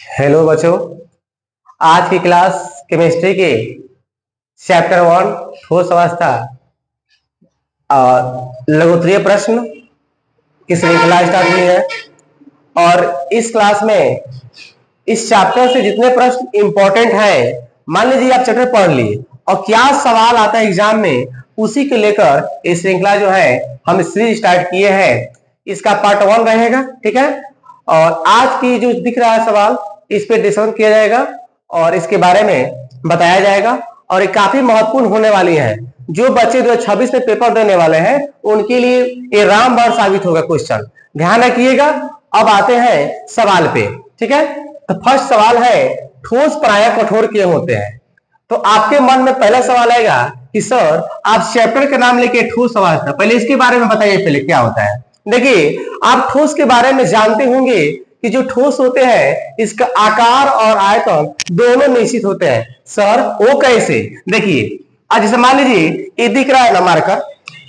Hello बच्चों, आज की क्लास केमिस्ट्री के चैप्टर 1 ठोस अवस्था लघुत्तरीय प्रश्न की श्रृंखला स्टार्ट हुई है। और इस क्लास में इस चैप्टर से जितने प्रश्न इंपॉर्टेंट हैं, मान लीजिए आप चैप्टर पढ़ लिए और क्या सवाल आता है एग्जाम में, उसी को लेकर ये श्रृंखला जो है हम सीरीज स्टार्ट किए हैं। इसका पार्ट 1 रहेगा, ठीक है। और आज की जो दिख रहा है सवाल, इस पे डिस्कशन किया जाएगा और इसके बारे में बताया जाएगा। और ये काफी महत्वपूर्ण होने वाली है। जो बच्चे 2026 में पेपर देने वाले हैं उनके लिए ये रामबाण साबित होगा क्वेश्चन। ध्यान रखिएगा। अब आते हैं सवाल पे, ठीक है। तो फर्स्ट सवाल है, ठोस प्रायः कठोर क्यों होते हैं। तो आपके मन में पहला सवाल आएगा कि सर आप चैप्टर का नाम लेके ठोस अवस्था, पहले इसके बारे में बताइए पहले क्या होता है। देखिए, आप ठोस के बारे में जानते होंगे कि जो ठोस होते हैं इसका आकार और आयतन दोनों निश्चित होते हैं। सर वो कैसे? देखिए, आज जैसे मान लीजिए ये दिख रहा है ना मार्कर,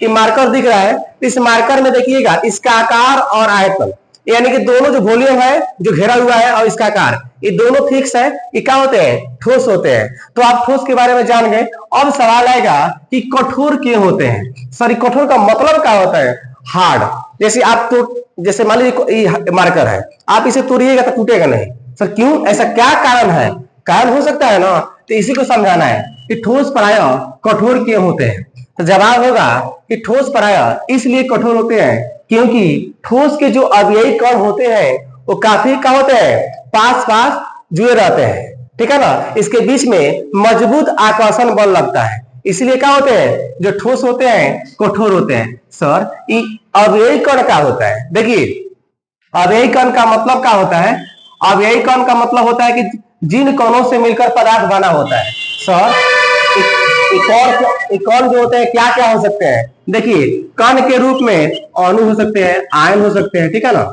ये मार्कर दिख रहा है। इस मार्कर में देखिएगा इसका आकार और आयतन, यानी कि दोनों जो वॉल्यूम है जो घेरा हुआ है और इसका आकार, ये दोनों फिक्स है। ये क्या होते हैं? ठोस होते हैं। तो आप ठोस के बारे में जान गए। अब सवाल आएगा कि कठोर क्यों होते हैं। सर कठोर का मतलब क्या होता है? हार्ड। जैसे आप तो जैसे मान लीजिए मार्कर है, आप इसे तोड़िएगा तो टूटेगा नहीं। सर क्यों? ऐसा क्या कारण है? कारण हो सकता है ना, तो इसी को समझाना है कि ठोस प्रायः कठोर क्यों होते हैं। तो जवाब होगा कि ठोस प्रायः इसलिए कठोर होते हैं क्योंकि ठोस के जो अवयवी कण होते हैं वो काफी क्या होते हैं? पास पास जुड़े रहते हैं, ठीक है ना। इसके बीच में मजबूत आकर्षण बल लगता है, इसलिए क्या होते हैं? जो ठोस होते हैं कठोर होते हैं। सर ये अवयवी कण क्या होता है? देखिए, अवयवी कण का मतलब क्या होता है? अवयवी कण का मतलब होता है कि जिन कणों से मिलकर पदार्थ बना होता है। सर कण जो होते हैं क्या क्या हो सकते हैं? देखिए, कण के रूप में अणु हो सकते हैं, आयन हो सकते हैं, ठीक है ना।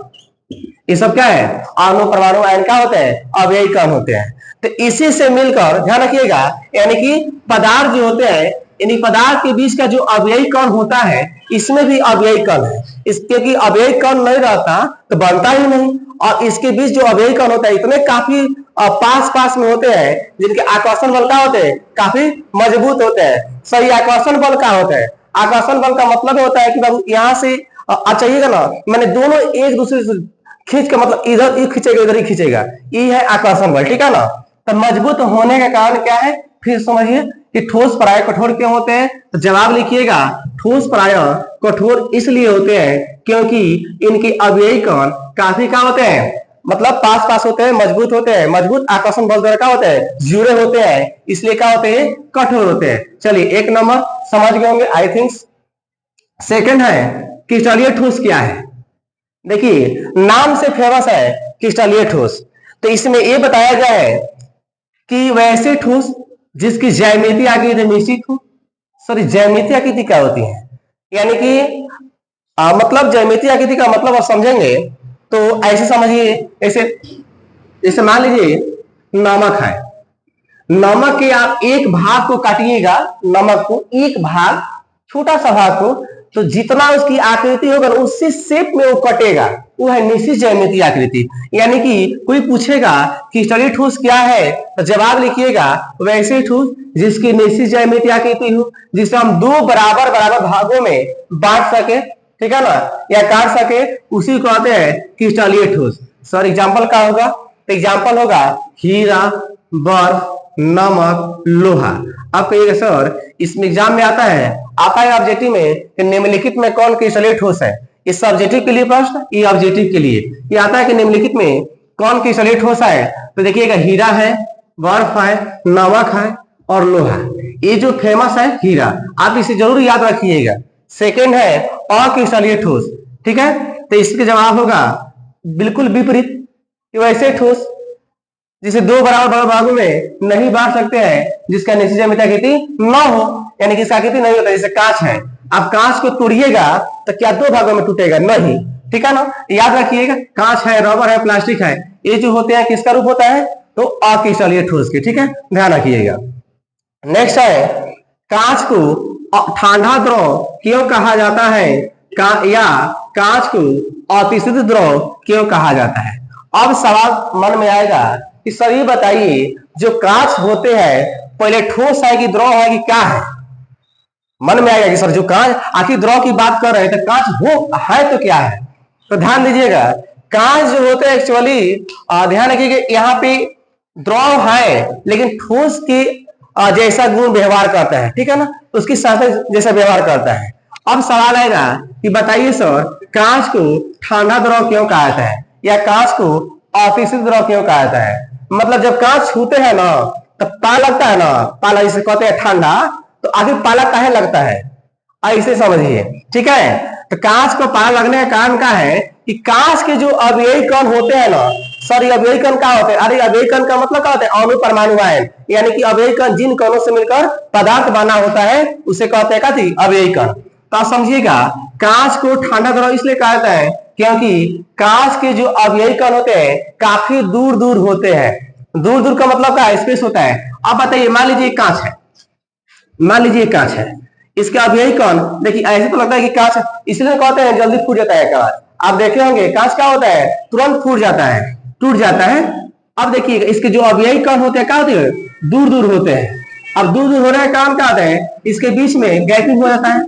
ये सब क्या है? अणु, परमाणु, आयन क्या होते हैं? अवयवी कण होते हैं। तो इसी से मिलकर ध्यान रखिएगा, यानी कि पदार्थ जो होते हैं, यानी पदार्थ के बीच का जो अवयवी कण होता है इसमें भी अवयवी कण है। क्योंकि अवयवी कण नहीं रहता तो बनता ही नहीं। और इसके बीच जो अवयवी कण होता है इतने काफी पास पास में होते हैं जिनके आकर्षण बल क्या होते हैं? काफी मजबूत होते हैं। सही आकर्षण बल क्या होता है? आकर्षण बल का मतलब होता है कि बाबू यहाँ से चाहिएगा ना, मैंने दोनों एक दूसरे से खींच के, मतलब इधर ही खींचेगा इधर ही खींचेगा, ये है आकर्षण बल, ठीक है ना। तो मजबूत होने का कारण क्या है? फिर समझिए कि ठोस प्रायः कठोर क्यों होते हैं। तो जवाब लिखिएगा, ठोस प्रायः कठोर इसलिए होते हैं क्योंकि इनके अवयवी कण काफी क्या होते हैं? मतलब पास पास होते हैं, मजबूत होते हैं, मजबूत आकर्षण बल द्वारा क्या होते हैं? जुड़े होते हैं, इसलिए क्या होते हैं? कठोर होते हैं। चलिए, एक नंबर समझ गए होंगे आई थिंक। सेकंड है, क्रिस्टलीय ठोस क्या है। देखिए, नाम से फेमस है क्रिस्टलीय ठोस। तो इसमें यह बताया गया है कि वैसे ठोस जिसकी ज्यामितीय आकृति निश्चित हो। सॉरी, ज्यामितीय आकृति क्या होती है? यानी कि मतलब ज्यामितीय आकृति का मतलब आप समझेंगे तो ऐसे समझिए, ऐसे जैसे मान लीजिए नमक है। नमक के आप एक भाग को काटिएगा, नमक को एक भाग, छोटा सा भाग को, तो जितना उसकी आकृति होगा उसी शेप में वो कटेगा, वो है निश्चित ज्यामितीय आकृति। यानी कि कोई पूछेगा क्रिस्टलीय ठोस क्या है, तो जवाब लिखिएगा वैसे ठोस जिसकी निश्चित ज्यामितीय आकृति हो, जिसे हम दो बराबर बराबर भागों में बांट सके, ठीक है ना, या काट सके, उसी को कहते हैं क्रिस्टलीय ठोस। सर एग्जाम्पल क्या होगा? तो एग्जाम्पल होगा हीरा, बर्फ, नमक, लोहा। आप कहिएगा सर इसमें एग्जाम में आता है ऑब्जेक्टिव में कि निम्नलिखित में कौन क्रिस्टलीय ठोस है। इस ऑब्जेक्टिव के लिए प्रश्न, ये ऑब्जेक्टिव के लिए ये आता है कि निम्नलिखित में कौन क्रिस्टलीय ठोस है। तो देखिएगा हीरा है, बर्फ है, नमक है और लोहा। ये जो फेमस है हीरा, आप इसे जरूर याद रखिएगा। सेकेंड है अक्रिस्टलीय ठोस, ठीक है। तो इसका जवाब होगा बिल्कुल विपरीत, वैसे ठोस जिसे दो बराबर भागों में नहीं बांट सकते हैं, जिसका निश्चित ज्यामितीय आकृति न हो, यानी कि इसका आकृति नहीं होता। जैसे कांच है, आप कांच को तोड़िएगा तो क्या दो भागों में टूटेगा? नहीं, ठीक है ना। याद रखिएगा, कांच है, रबर है, प्लास्टिक है, ये जो होते हैं किसका रूप होता है? तो अक्रिस्टलीय ठोस के, ठीक है, ध्यान रखिएगा। नेक्स्ट है, कांच को ठंडा द्रव क्यों कहा जाता है, या कांच को अतिशुद्ध द्रव क्यों कहा जाता है। अब सवाल मन में आएगा कि सर ये बताइए जो कांच होते हैं पहले ठोस है कि द्रव है कि क्या है? मन में आएगा कि सर जो कांच, आखिर द्रव की बात कर रहे हैं तो कांच हो है तो क्या है? तो ध्यान दीजिएगा, कांच जो होते हैं एक्चुअली ध्यान रखिए कि यहाँ पे द्रव है लेकिन ठोस के जैसा गुण व्यवहार करता है, ठीक है ना, तो उसकी साथ जैसा व्यवहार करता है। अब सवाल आएगा कि बताइए सर कांच को ठंडा द्रव क्यों कहा जाता है या कांच को अशिक्षित द्रव क्यों कहा जाता है? मतलब जब कांच छूते हैं ना तब पा लगता है ना, पाला जिसे कहते हैं ठंडा, तो आखिर पाला काहे लगता है ऐसे समझिए, ठीक है। तो कांच को पाला लगने का कारण क्या है कि कांच के जो अवयवी कण होते हैं ना सर, ये अवयवी कण क्या होते हैं? अरे अवयवी कण का मतलब क्या होता है? अणु परमाणु आयन, यानी कि अवयवी कण जिन कणों से मिलकर पदार्थ बना होता है उसे कहते हैं क्या थी? अवयवी कण। तो आप समझिएगा कांच को ठंडा द्रव इसलिए कहा जाता है क्योंकि कांच के जो अवयवी कण होते हैं काफी दूर दूर होते हैं। दूर दूर का मतलब क्या? स्पेस होता है। अब बताइए, मान लीजिए कांच है, मान लीजिए कांच है, इसके अवयवी कण देखिए ऐसे तो लगता है कि कांच, इसलिए कहते हैं जल्दी फूट जाता है कांच। आप देखे होंगे कांच क्या होता है? तुरंत फूट जाता है, टूट जाता है। अब देखिए इसके जो अवयवी कण होते हैं क्या होते हैं? दूर दूर होते हैं। अब दूर दूर होने का कारण क्या होता है? इसके बीच में गैपिंग हो जाता है,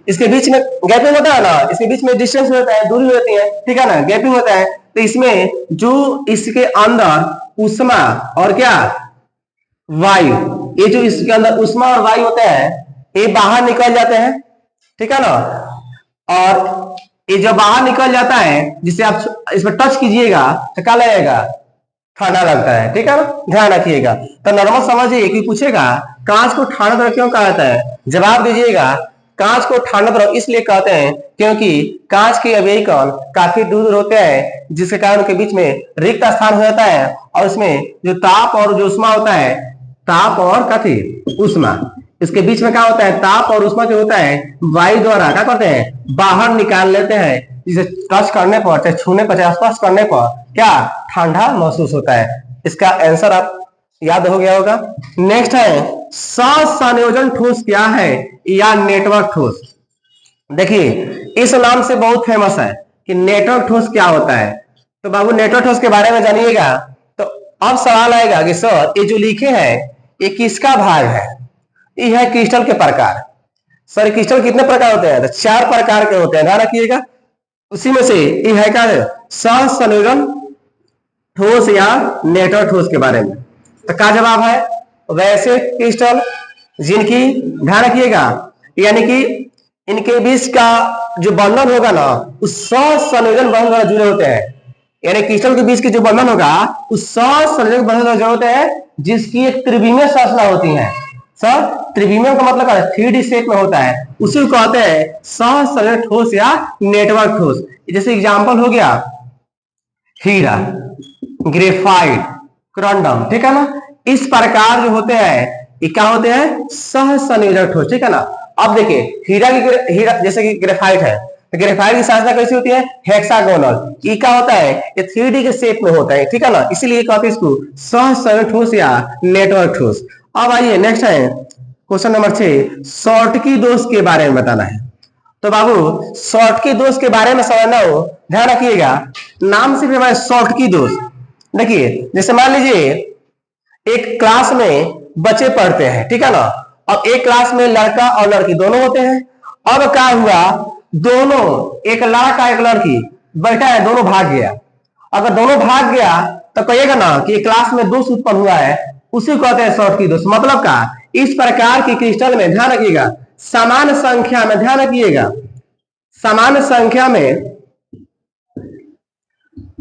इसके बीच में गैपिंग होता है ना, इसके बीच में डिस्टेंस होता है, दूरी होती है, ठीक है ना, गैपिंग होता है। तो इसमें जो इसके अंदर उष्मा और क्या वायु, ये जो इसके अंदर उष्मा और वायु होते हैं ये बाहर निकल जाते हैं, ठीक है ना। और ये जब बाहर निकल जाता है जिसे आप इसमें टच कीजिएगा तो क्या लगेगा? ठंडा लगता है, ठीक है ना, ध्यान रखिएगा। तो नॉर्मल समझिए कि पूछेगा कांच को ठंडा द्रव क्यों कहा जाता है, जवाब दीजिएगा कांच को ठंडा द्रव इसलिए कहते हैं क्योंकि कांच के अवयवी कण काफी दूर होते हैं जिसके कारण उनके बीच में रिक्त स्थान हो जाता है और उसमें जो ताप और जो उष्मा होता है, ताप और कथी उष्मा, इसके बीच में क्या होता है? ताप और उष्मा जो होता है वायु द्वारा क्या करते हैं? बाहर निकाल लेते हैं, जिसे टच करने पर चाहे छूने पर चाहे स्पर्श करने पर क्या ठंडा महसूस होता है। इसका आंसर आप याद हो गया होगा। नेक्स्ट है सहसंयोजन ठोस क्या है या नेटवर्क ठोस। देखिए इस नाम से बहुत फेमस है कि नेटवर्क ठोस क्या होता है। तो बाबू नेटवर्क ठोस के बारे में जानिएगा। तो अब सवाल आएगा कि सर ये जो लिखे हैं ये किसका भाग है? ये है क्रिस्टल के प्रकार। सर क्रिस्टल कितने प्रकार होते हैं? तो 4 प्रकार के होते हैं, ध्यान रखिएगा। उसी में से ये है क्या? सहसंयोजन ठोस या नेटवर्क ठोस के बारे में। तो क्या जवाब है? वैसे क्रिस्टल जिनकी, ध्यान रखिएगा, यानी कि इनके बीच का जो बंधन होगा ना उस सहसंयोजन बंधन द्वारा जुड़े होते हैं। यानी क्रिस्टल के बीच के जो बंधन होगा उस सहसंयोजन बंधन द्वारा जुड़े होते हैं जिसकी एक त्रिविमीय संरचना होती है। सर त्रिविमीय का मतलब है 3D शेप में होता है, उसी को कहते हैं सहसंयोजन ठोस या नेटवर्क ठोस। जैसे एग्जांपल हो गया हीरा, ग्रेफाइट, क्रॉन्डम, ठीक है ना। इस प्रकार जो होते हैं ये क्या होते हैं? सहसंयोजक ठोस, ठीक है ना। अब देखिए हीरा जैसे कि ग्रेफाइट है तो ग्रेफाइट की संरचना कैसी होती है? हेक्सागोनल। ये क्या होता है? ये 3D के शेप में होता है, ठीक है ना, इसीलिए कहते हैं इसको सहसंयोजक ठोस या नेटवर्क ठोस। अब आइए नेक्स्ट है क्वेश्चन नंबर 6, शॉर्टकी दोष के बारे में बताना है। तो बाबू शॉर्टकी दोष के बारे में समझना हो, ध्यान रखिएगा, नाम से भी हमारे शॉर्टकी दोष। देखिए जैसे मान लीजिए एक क्लास में बच्चे पढ़ते हैं, ठीक है ना। अब एक क्लास में लड़का और लड़की दोनों होते हैं। अब क्या हुआ? दोनों, एक लड़का एक लड़की बैठा है, दोनों भाग गया। अगर दोनों भाग गया तो कहिएगा ना कि क्लास में दोष उत्पन्न हुआ है, उसी को कहते हैं शॉर्टकी दोष। मतलब का इस प्रकार की क्रिस्टल में, ध्यान रखिएगा, समान संख्या में, ध्यान रखिएगा, समान संख्या में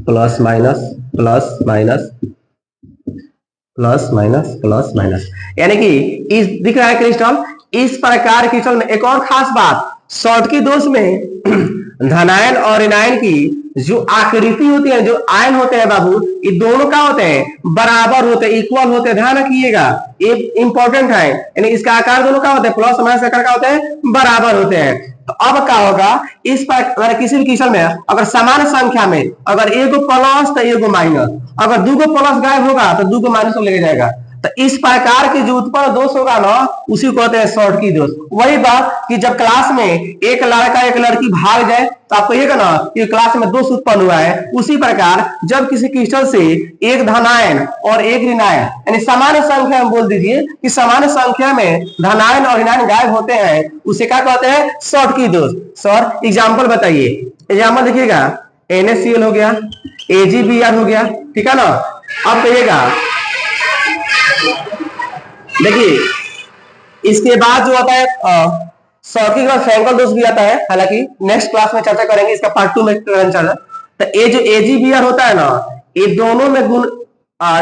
plus minus plus minus plus minus plus minus, यानी कि इस दिख रहा है क्रिस्टल, इस प्रकार क्रिस्टल में एक और खास बात, शॉर्टकी दोष में धनायन और ऋणायन की जो आकृति होती है, जो आयन होते हैं बाबू, ये दोनों क्या होते हैं? बराबर होते हैं, इक्वल होते हैं, ध्यान रखिएगा, ये इंपॉर्टेंट है। यानी इसका आकार दोनों क्या होते हैं? प्लस माइनस आकार क्या होते हैं? बराबर होते हैं। तो अब क्या होगा? इस पर किसी भी क्वेश्चन में अगर समान संख्या में अगर एगो प्लस तो एगो माइनस, अगर 2 प्लस गायब होगा तो 2 माइनस लेके जाएगा। तो इस प्रकार की जो उत्पन्न दोष होगा ना उसी को कहते हैं शॉर्टकी दोष। वही बात कि जब क्लास में एक लड़का एक लड़की भाग जाए तो आप कहिएगा ना कि क्लास में दोष उत्पन्न हुआ है। उसी प्रकार जब किसी क्रिस्टल से एक धनायन और एक ऋणायन यानी सामान्य संख्या में बोल दीजिए कि सामान्य संख्या में धनायन और ऋणायन गायब होते हैं, उसे क्या कहते हैं? शॉर्टकी दोष। सर एग्जाम्पल बताइए। एग्जाम्पल देखिएगा, NaCl हो गया, AgBr हो गया, ठीक है ना। अब कहिएगा, देखिए इसके बाद जो आता है शॉर्टकी का फ्रैंकल दोष भी आता है, हालांकि नेक्स्ट क्लास में चर्चा करेंगे, इसका पार्ट 2 में चर्चा। तो ये जो AgBr होता है ना, ये दोनों में गुण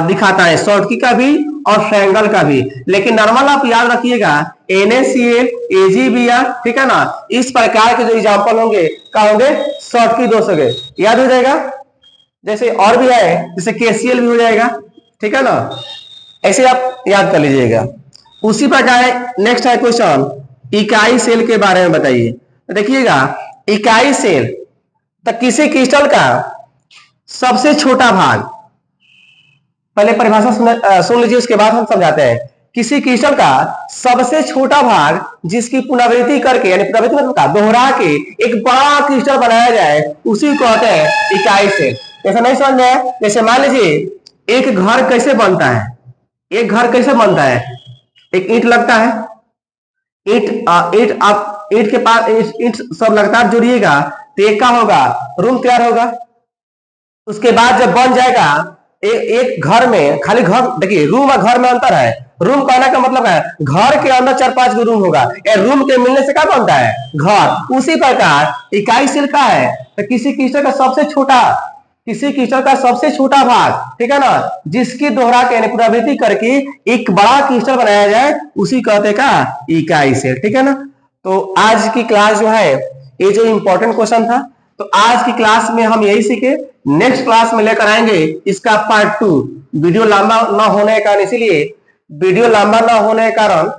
दिखाता है, शॉर्टकी का भी और फ्रैंकल का भी। लेकिन नॉर्मल आप याद रखिएगा NaCl AgBr, ठीक है ना, इस प्रकार के जो एग्जाम्पल होंगे क्या होंगे? शॉर्टकी दोष होंगे, याद हो जाएगा। जैसे और भी है, जैसे KCl भी हो जाएगा, ठीक है ना, ऐसे आप याद कर लीजिएगा। उसी प्रकार नेक्स्ट है क्वेश्चन, इकाई सेल के बारे में बताइए। तो देखिएगा इकाई सेल तो किसी क्रिस्टल का सबसे छोटा भाग, पहले परिभाषा सुन लीजिए, उसके बाद हम समझाते हैं। किसी क्रिस्टल का सबसे छोटा भाग जिसकी पुनरावृत्ति करके यानी पुनरावृत्ति मतलब का दोहरा के एक बड़ा क्रिस्टल बनाया जाए उसी को कहते हैं इकाई सेल। ऐसा नहीं समझ में? जैसे मान लीजिए एक घर कैसे बनता है, एक घर कैसे बनता है? एक ईंट लगता है, ईंट के पास ईंट सब लगातार जोड़िएगा तो एक का होगा रूम तैयार होगा। उसके बाद जब बन जाएगा एक घर में, खाली घर, देखिए रूम और घर में अंतर है। रूम कहने का मतलब है घर के अंदर 4-5 गो रूम होगा, रूम के मिलने से क्या बनता है? घर। उसी प्रकार इकाई सेल का है तो किसी क्रिस्टल का सबसे छोटा भाग, ठीक है ना, जिसकी दोहरा के यानी पुनरावृत्ति करके एक बड़ा क्रिस्टल बनाया जाए उसी कहते का इकाई सेल, ठीक है ना। तो आज की क्लास जो है ये जो इंपॉर्टेंट क्वेश्चन था, तो आज की क्लास में हम यही सीखे। नेक्स्ट क्लास में लेकर आएंगे इसका पार्ट 2। वीडियो लंबा ना होने के कारण, इसीलिए वीडियो लंबा ना होने के कारण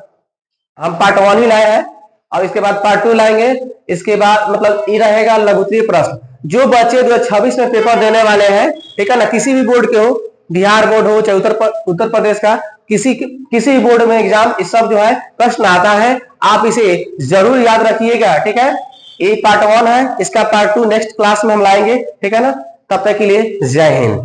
हम पार्ट 1 ही लाए हैं और इसके बाद पार्ट 2 लाएंगे। इसके बाद मतलब ये रहेगा लघुत्तरीय प्रश्न। जो बच्चे 2026 में पेपर देने वाले हैं, ठीक है ना, किसी भी बोर्ड के हो, बिहार बोर्ड हो चाहे उत्तर प्रदेश का, किसी बोर्ड में एग्जाम, इस सब जो है प्रश्न आता है, आप इसे जरूर याद रखिएगा, ठीक है। ये पार्ट 1 है, इसका पार्ट 2 नेक्स्ट क्लास में हम लाएंगे, ठीक है ना। तब तक के लिए जय हिंद।